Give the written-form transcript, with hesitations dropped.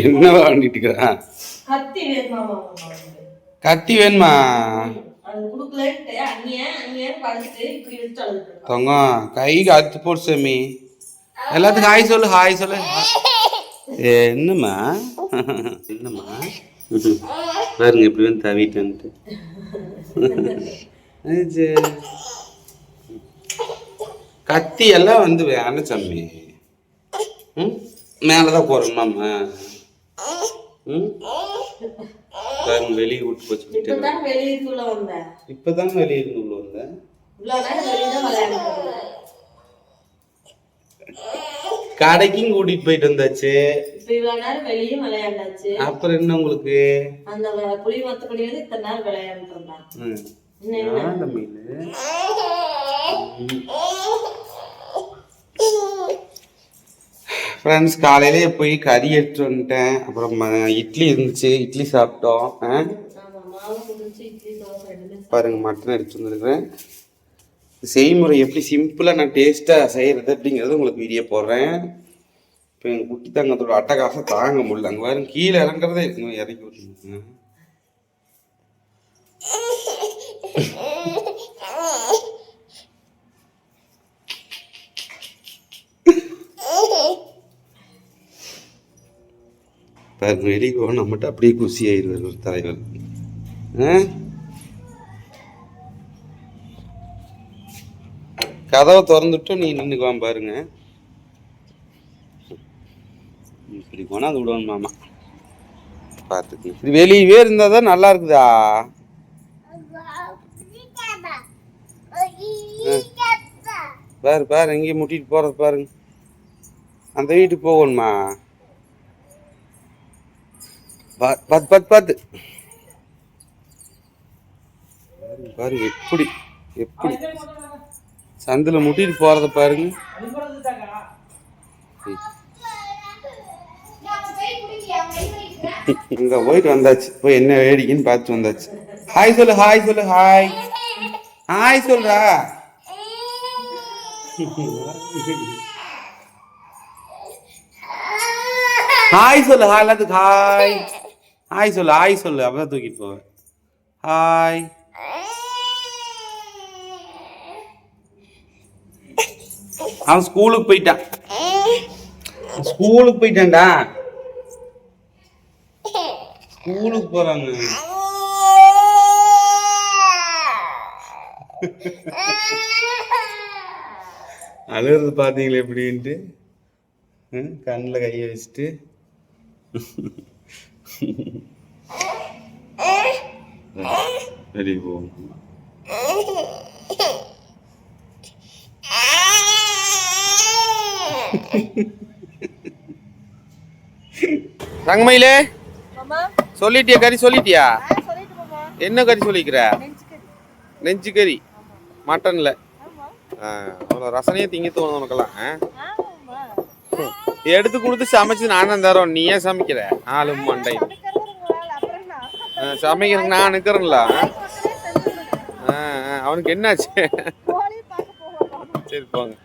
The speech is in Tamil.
என்ன வாங்கிட்டு இருக்கிறா? கத்தி வேணுமா? தங்கம் கைக்கு அறுத்து போட்டு சாமி. எல்லாத்துக்கும் ஹாய் சொல்லு, ஹாய் சொல்லு. என்னம்மா என்னம்மா பாருங்க எப்படி வந்து தவிட்டு கத்தி எல்லாம் வந்து வேணும் சாமி. மேலதான் போறோம்மா. வெளியே விட்டு போச்சு. இப்பதான் வெளியே இருந்து உள்ள வந்தேன். கடைக்கும் கூட்டிட்டு போயிட்டு வந்தாச்சு. அப்புறம் என்ன உங்களுக்கு ஃப்ரெண்ட்ஸ் காலையிலேயே போய் கறி எடுத்துட்டு வந்துட்டேன். அப்புறம் இட்லி இருந்துச்சு, இட்லி சாப்பிட்டோம். பாருங்க மட்டன் எடுத்து வந்துருக்கிறேன். செய்முறை எப்படி சிம்பிளாக நான் டேஸ்ட்டாக செய்கிறது அப்படிங்கிறது உங்களுக்கு வீடியோ போடுறேன். இப்போ எங்கள் குட்டி தங்கத்தோட அட்டகாசம் தாங்க முடியல. அங்கே பாருங்க கீழே இறங்குறதே இன்னும் இறக்கி விட்டுருங்க. பாருங்க வெளியே போக நம்மகிட்ட அப்படியே குசி ஆயிடுவார் ஒரு தலைவர். கதவை திறந்துட்டு நீ நின்றுக்குவான் பாருங்க. இப்படி போனால் அது விடுவான் மாமா பார்த்துக்கு. இது வெளியவே இருந்தால் தான் நல்லா இருக்குதா? பாரு பாரு எங்கேயும் முட்டிட்டு போகிறது பாருங்க. அந்த வீட்டுக்கு போகணுமா? பார்த்து பார்த்து பார்த்து பாருங்க எப்படி எப்படி சந்தில் முட்டிட்டு போறத பாருங்க. இங்க போயிட்டு வந்தாச்சு. போய் என்ன வேடிக்கைன்னு பார்த்து வந்தாச்சு. ஹாய் சொல்லு, ஹாய் சொல்லு, ஹாய் ஹாய் சொல்றா. ஹாய் சொல்லு, ஹாய் எல்லாத்துக்கு ஹாய் ஹாய் சொல்லு, ஹாய் சொல்லு. அப்பதான் தூக்கிட்டு போவேன். ஹாய். அவன் ஸ்கூலுக்கு போயிட்டான். ஸ்கூலுக்கு போயிட்டான்டா. ஸ்கூலுக்கு போறாங்க. அழுகிறது பாத்தீங்களா எப்படின்ட்டு? கண்ணில் கையை வச்சுட்டு வெளியே போவோம். ரங்கமயிலே சொல்லிட்டியா? கறி சொல்லிட்டியா? என்ன கறி சொல்லிக்கிற? நெஞ்சு கறி மட்டன்ல. அவ்வளோ ரசனையே திங்க தோணும் உனக்கெல்லாம். எடுத்து கொடுத்து சமைச்சு நானும் தரோம். நீ ஏன் சமைக்கிற? ஆளு மண்டை சமைக்கிறதுக்கு நான் நிற்கிறேன்ல. அவனுக்கு என்னாச்சு? சரி போங்க.